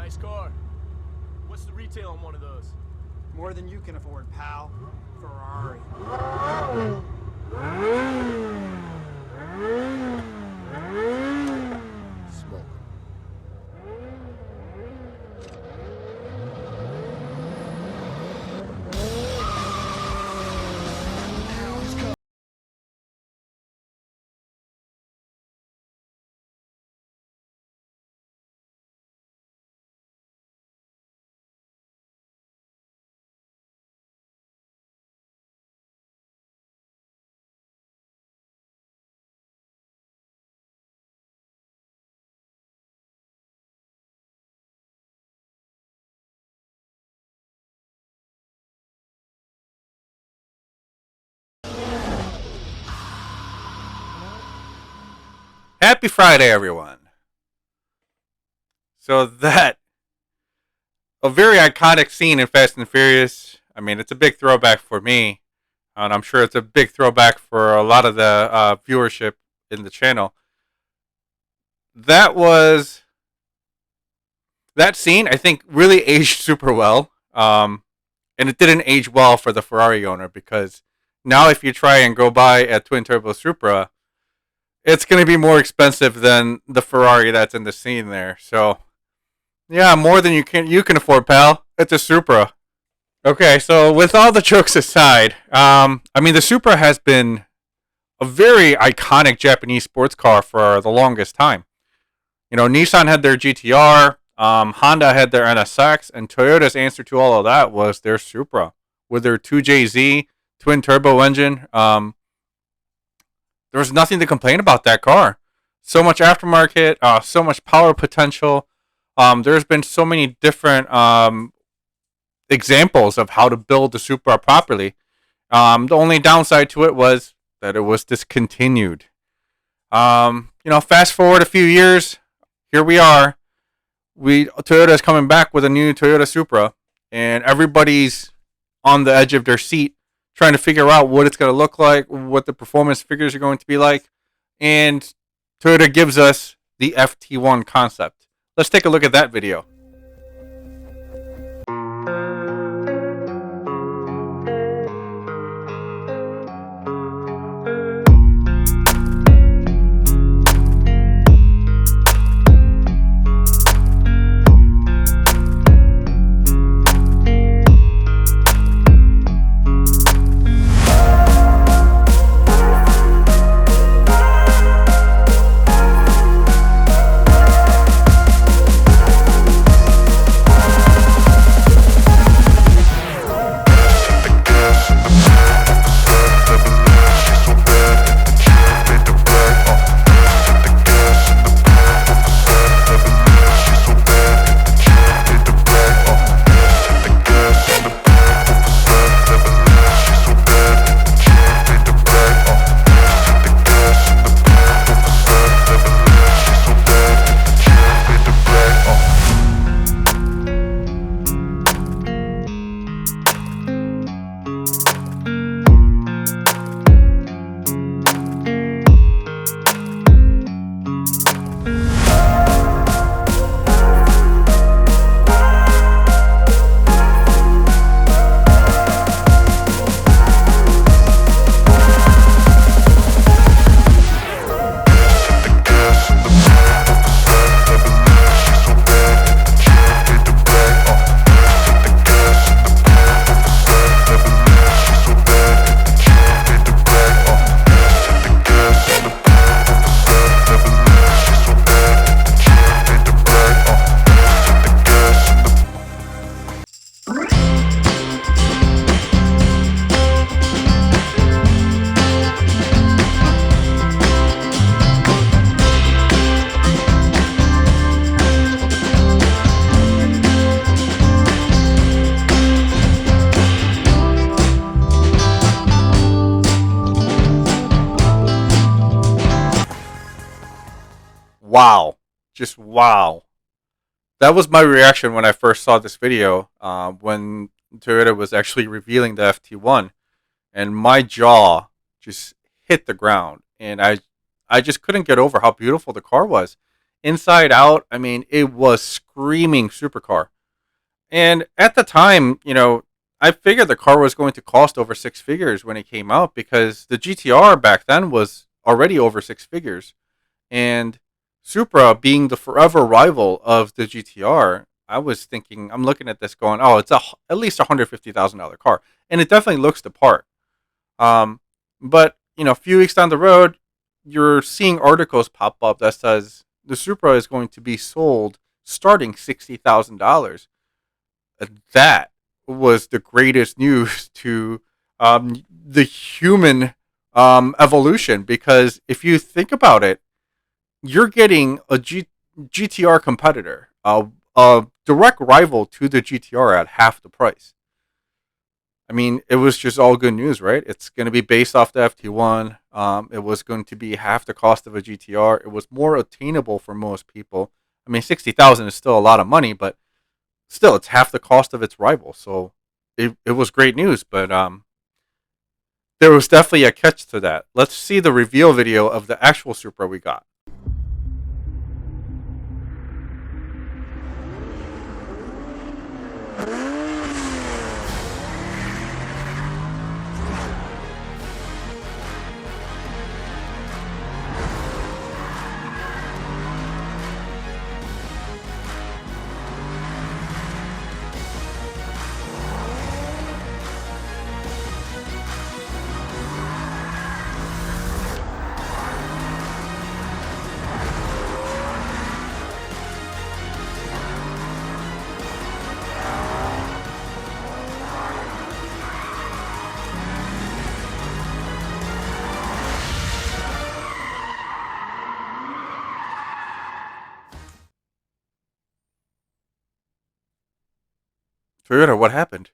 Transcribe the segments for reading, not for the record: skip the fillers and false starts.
Nice car. What's the retail on one of those? More than you can afford, pal. Ferrari. Smoke. Happy Friday, everyone. So a very iconic scene in Fast and Furious. I mean, it's a big throwback for me, and I'm sure it's a big throwback for a lot of the viewership in the channel. That was that scene. I think really aged super well, and it didn't age well for the Ferrari owner because now if you try and go buy a twin turbo Supra, it's going to be more expensive than the Ferrari that's in the scene there. So yeah, more than you can afford, pal. It's a Supra. Okay, so with all the jokes aside, I mean the Supra has been a very iconic Japanese sports car for the longest time. You know, Nissan had their GTR, Honda had their NSX, and Toyota's answer to all of that was their Supra with their 2JZ twin turbo engine. There was nothing to complain about that car. So much aftermarket, so much power potential. There's been so many different examples of how to build the Supra properly. The only downside to it was that it was discontinued. Fast forward a few years, here we are. Toyota is coming back with a new Toyota Supra, and everybody's on the edge of their seat trying to figure out what it's going to look like, what the performance figures are going to be like, and Toyota gives us the FT1 concept. Let's take a look at that video. Wow. Just wow. That was my reaction when I first saw this video, when Toyota was actually revealing the FT1, and my jaw just hit the ground, and I just couldn't get over how beautiful the car was. inside out, I mean, it was screaming supercar. And at the time, I figured the car was going to cost over six figures when it came out because the GTR back then was already over six figures. And Supra being the forever rival of the GTR, I was thinking, I'm looking at this going, oh, it's at least $150,000 car. And it definitely looks the part. Um, but, a few weeks down the road, you're seeing articles pop up that says the Supra is going to be sold starting $60,000. That was the greatest news to the human evolution because if you think about it, you're getting a GTR competitor, a direct rival to the GTR at half the price. I mean, it was just all good news, right? It's going to be based off the FT1. It was going to be half the cost of a GTR. It was more attainable for most people. I mean, 60,000 is still a lot of money, but still, it's half the cost of its rival. So it was great news, but there was definitely a catch to that. Let's see the reveal video of the actual Supra we got. Toyota, what happened?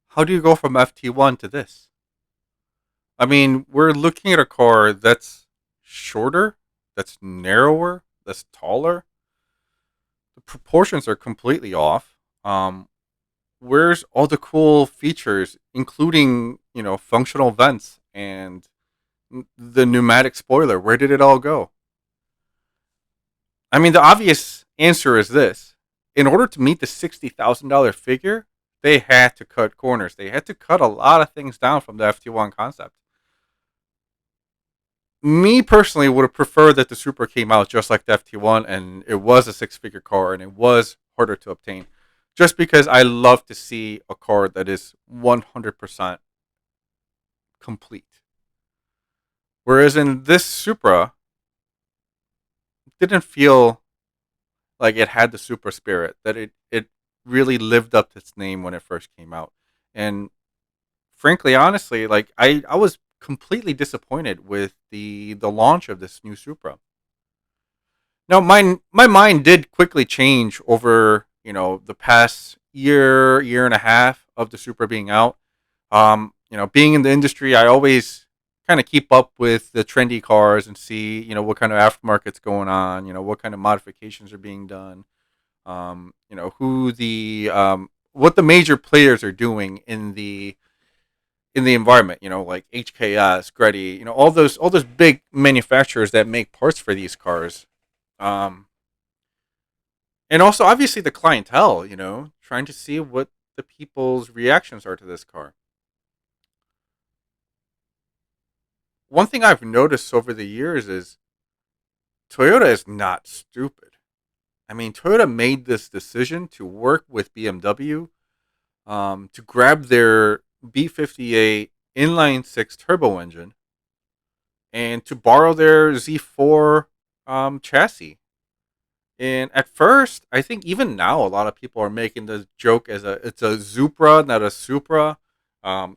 How do you go from FT1 to this? I mean, we're looking at a car that's shorter, that's narrower, that's taller. The proportions are completely off. Where's all the cool features, including, functional vents and the pneumatic spoiler? Where did it all go? I mean, the obvious answer is this. In order to meet the $60,000 figure, they had to cut corners. They had to cut a lot of things down from the FT1 concept. Me personally would have preferred that the Supra came out just like the FT1 and it was a six-figure car and it was harder to obtain. Just because I love to see a car that is 100% complete. Whereas in this Supra, it didn't feel like it had the Supra spirit, that it really lived up to its name when it first came out. And frankly, honestly, like I was completely disappointed with the launch of this new Supra. Now, my mind did quickly change over the past year and a half of the Supra being out. Being in the industry, I always kind of keep up with the trendy cars and see what kind of aftermarket's going on. What kind of modifications are being done. Who the what the major players are doing in the environment, like HKS, Gretty, all those big manufacturers that make parts for these cars. Um, and also obviously the clientele, trying to see what the people's reactions are to this car. One thing I've noticed over the years is Toyota is not stupid. I mean, Toyota made this decision to work with BMW to grab their B58 inline six turbo engine and to borrow their Z4 chassis. And at first, I think even now, a lot of people are making the joke as it's a Supra, not a Supra.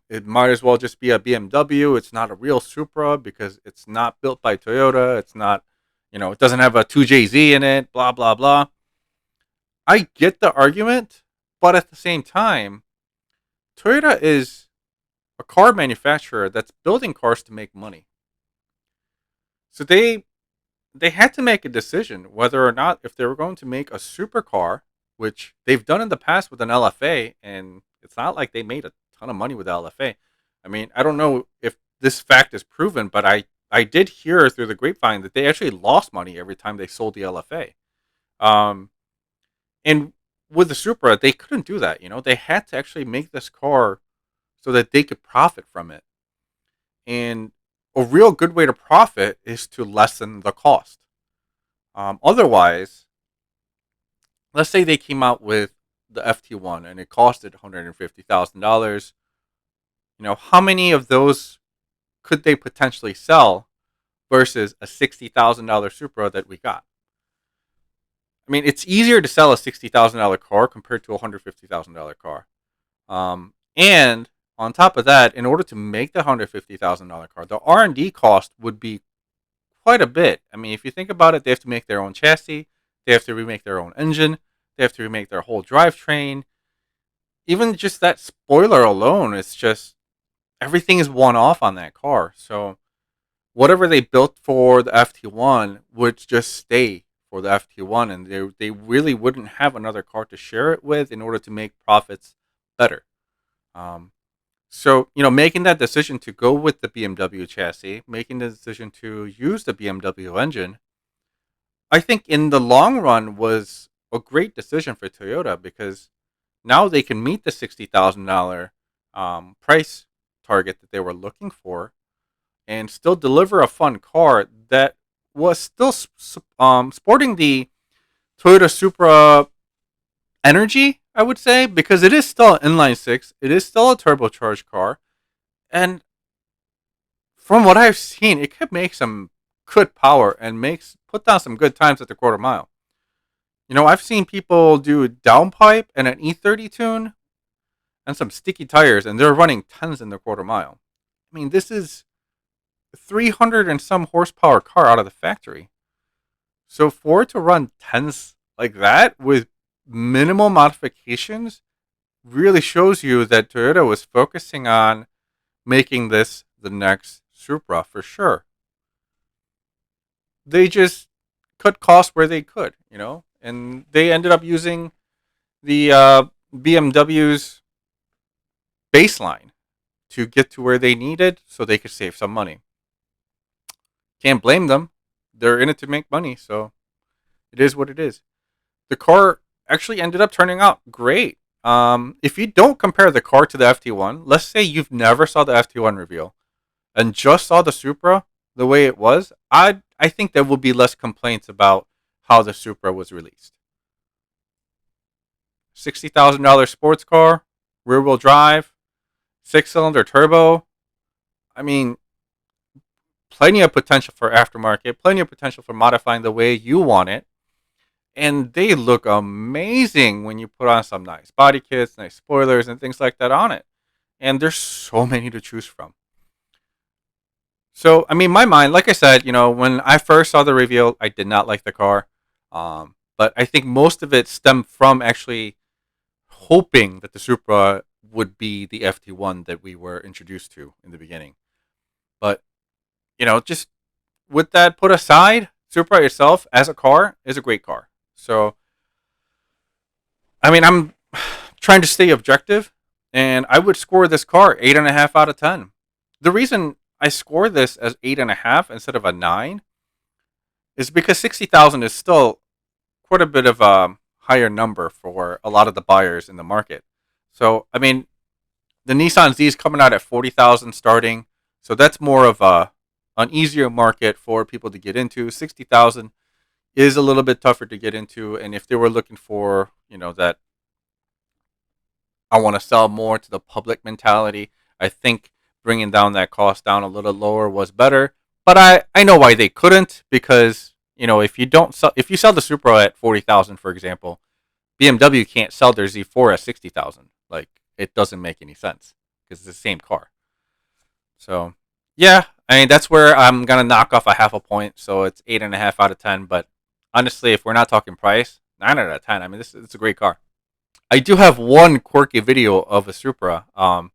It might as well just be a BMW. It's not a real Supra because it's not built by Toyota. It's not, it doesn't have a 2JZ in it, blah, blah, blah. I get the argument, but at the same time, Toyota is a car manufacturer that's building cars to make money. So they had to make a decision whether or not if they were going to make a supercar, which they've done in the past with an LFA, and it's not like they made a ton of money with LFA. I mean, I don't know if this fact is proven, but I I did hear through the grapevine that they actually lost money every time they sold the LFA. Um, and with the Supra, they couldn't do that. They had to actually make this car so that they could profit from it. And a real good way to profit is to lessen the cost. Otherwise, let's say they came out with the FT1 and it costed $150,000. How many of those could they potentially sell versus a $60,000 Supra that we got? I mean, it's easier to sell a $60,000 car compared to a $150,000 car. And on top of that, in order to make the $150,000 car, the R&D cost would be quite a bit. I mean, if you think about it, they have to make their own chassis, they have to remake their own engine, they have to remake their whole drivetrain. Even just that spoiler alone, it's just everything is one off on that car. So whatever they built for the FT1 would just stay for the FT1, and they really wouldn't have another car to share it with in order to make profits better. So making that decision to go with the BMW chassis, making the decision to use the BMW engine, I think in the long run was a great decision for Toyota because now they can meet the $60,000 price target that they were looking for and still deliver a fun car that was still sporting the Toyota Supra energy, I would say, because it is still an inline six, it is still a turbocharged car, and from what I've seen, it could make some good power and put down some good times at the quarter mile. I've seen people do a downpipe and an E30 tune and some sticky tires, and they're running tens in the quarter mile. I mean, this is 300 and some horsepower car out of the factory. So for it to run tens like that with minimal modifications really shows you that Toyota was focusing on making this the next Supra for sure. They just cut costs where they could, and they ended up using the BMW's baseline to get to where they needed so they could save some money. Can't blame them. They're in it to make money, so it is what it is. The car actually ended up turning out great. If you don't compare the car to the FT1, let's say you've never saw the FT1 reveal and just saw the Supra the way it was, I think there will be less complaints about how the Supra was released. $60,000 sports car, rear wheel drive, 6-cylinder turbo. I mean, plenty of potential for aftermarket, plenty of potential for modifying the way you want it. And they look amazing when you put on some nice body kits, nice spoilers, and things like that on it. And there's so many to choose from. So, I mean, my mind, like I said, when I first saw the reveal, I did not like the car. But I think most of it stemmed from actually hoping that the Supra would be the FT1 that we were introduced to in the beginning. But, just with that put aside, Supra itself as a car is a great car. So, I mean, I'm trying to stay objective, and I would score this car 8.5 out of 10. The reason I score this as 8.5 instead of a 9 is because 60,000 is still quite a bit of a higher number for a lot of the buyers in the market. So, I mean, the Nissan Z is coming out at 40,000 starting, so that's more of an easier market for people to get into. 60,000 is a little bit tougher to get into, and if they were looking for, that I want to sell more to the public mentality, I think bringing down that cost down a little lower was better. But I know why they couldn't, because if you sell the Supra at 40,000, for example, BMW can't sell their Z4 at 60,000. Like, it doesn't make any sense because it's the same car. So yeah, I mean, that's where I'm gonna knock off a half a point. So it's 8.5 out of 10. But honestly, if we're not talking price, 9 out of 10. I mean, it's a great car. I do have one quirky video of a Supra. A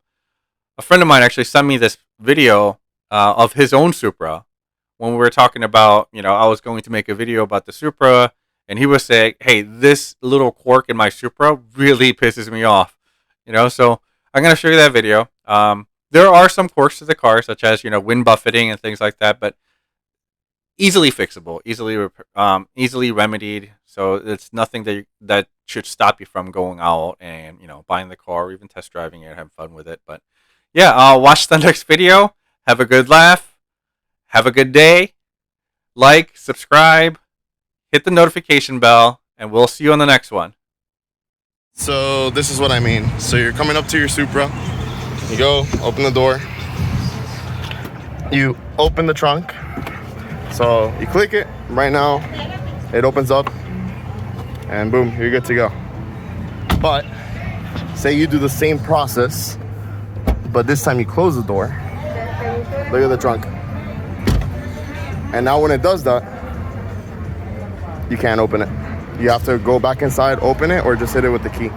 friend of mine actually sent me this video of his own Supra when we were talking about, I was going to make a video about the Supra, and he was saying, hey, this little quirk in my Supra really pisses me off. So I'm going to show you that video. There are some quirks to the car, such as wind buffeting and things like that, but easily fixable, easily remedied. So it's nothing that should stop you from going out and buying the car or even test driving it, having fun with it. But yeah, watch the next video. Have a good laugh. Have a good day. Like, subscribe, hit the notification bell, and we'll see you on the next one. So this is what I mean. So you're coming up to your Supra. You go, open the door. You open the trunk. So you click it. Right now, it opens up. And boom, you're good to go. But say you do the same process, but this time you close the door. Look at the trunk. And now when it does that, you can't open it. You have to go back inside, open it, or just hit it with the key.